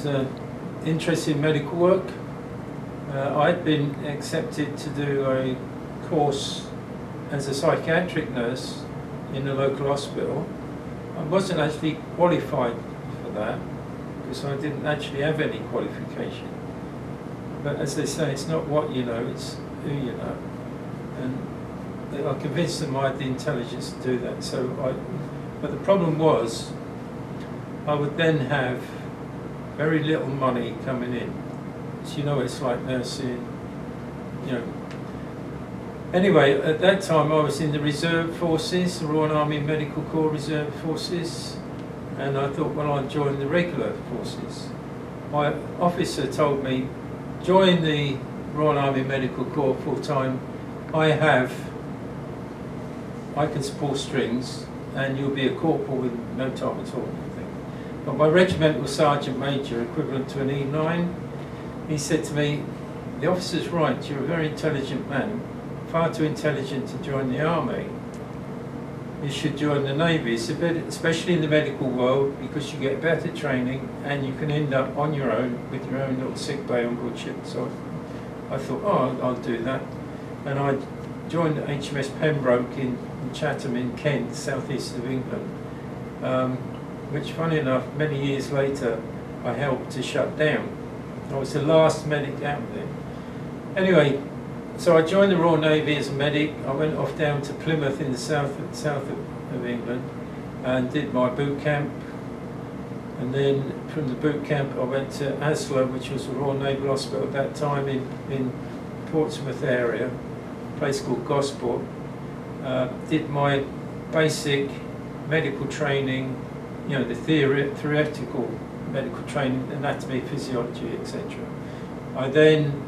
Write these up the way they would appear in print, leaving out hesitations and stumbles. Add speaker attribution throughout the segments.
Speaker 1: was interested in medical work. I'd been accepted to do a course as a psychiatric nurse in a local hospital. I wasn't actually qualified for that because I didn't actually have any qualification. But as they say, it's not what you know, it's who you know. And I convinced them I had the intelligence to do that. But the problem was, I would then have very little money coming in. So you know, it's like nursing, you know. Anyway, at that time I was in the Reserve Forces, the Royal Army Medical Corps Reserve Forces, and I thought, well, I'd join the regular forces. My officer told me, join the Royal Army Medical Corps full-time. I can pull strings, and you'll be a corporal with no time at all. But my regimental sergeant major, equivalent to an E9, he said to me, the officer's right, you're a very intelligent man, far too intelligent to join the army. You should join the Navy, especially in the medical world, because you get better training and you can end up on your own with your own little sick bay on board ship. So I thought, oh, I'll do that. And I joined HMS Pembroke in Chatham in Kent, southeast of England, which, funny enough, many years later, I helped to shut down. I was the last medic out there. Anyway, so I joined the Royal Navy as a medic. I went off down to Plymouth in the south of England and did my boot camp. And then from the boot camp I went to Asler, which was the Royal Naval Hospital at that time in Portsmouth area, a place called Gosport. Did my basic medical training, you know, the theoretical medical training, anatomy, physiology, etc. I then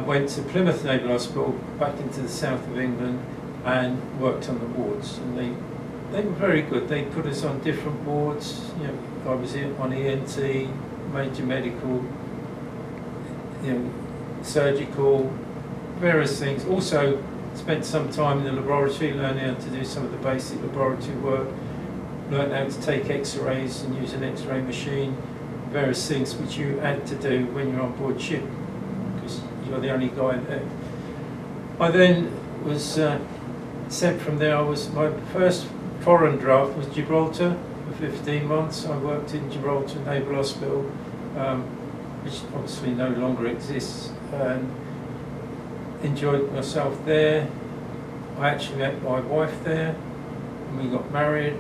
Speaker 1: went to Plymouth Naval Hospital, back into the south of England, and worked on the wards. And they were very good. They put us on different wards. You know, I was on ENT, major medical, you know, surgical, various things. Also spent some time in the laboratory, learning how to do some of the basic laboratory work. Learned how to take X-rays and use an X-ray machine, various things which you had to do when you're on board ship, because you're the only guy there. I then was sent from there. My first foreign draft was Gibraltar for 15 months. I worked in Gibraltar Naval Hospital, which obviously no longer exists, and enjoyed myself there. I actually met my wife there, and we got married.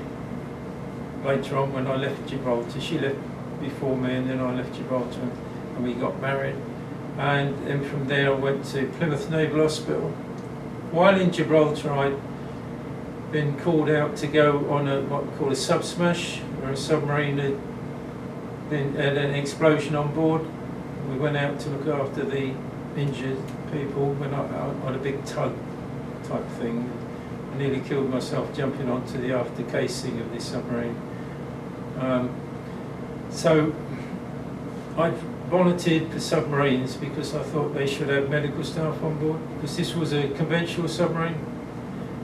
Speaker 1: Later on, when I left Gibraltar, she left before me, and then I left Gibraltar, and we got married. And then from there I went to Plymouth Naval Hospital. While in Gibraltar, I'd been called out to go on what we call a sub-smash, where a submarine had an explosion on board. We went out to look after the injured people, went on a big tug type thing. I nearly killed myself jumping onto the after casing of this submarine. So I volunteered for submarines because I thought they should have medical staff on board, because this was a conventional submarine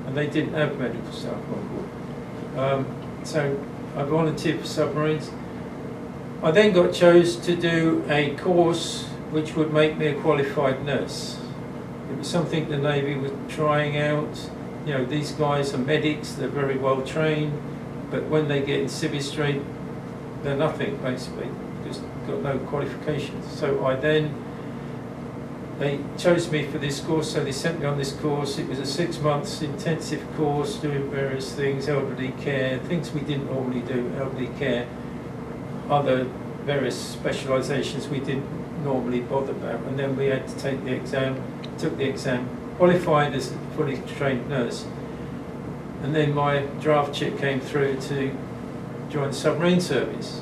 Speaker 1: and they didn't have medical staff on board. So I volunteered for submarines. I then got chosen to do a course which would make me a qualified nurse. It was something the Navy was trying out. You know, these guys are medics, they're very well trained, but when they get in Civvy Street, they're nothing basically, because they've got no qualifications. So they chose me for this course, so they sent me on this course. It was a 6 months intensive course doing various things, elderly care, things we didn't normally do, elderly care, other various specialisations we didn't normally bother about. And then we had to take the exam, took the exam, qualified as a fully trained nurse, and then my draft chit came through to join the submarine service.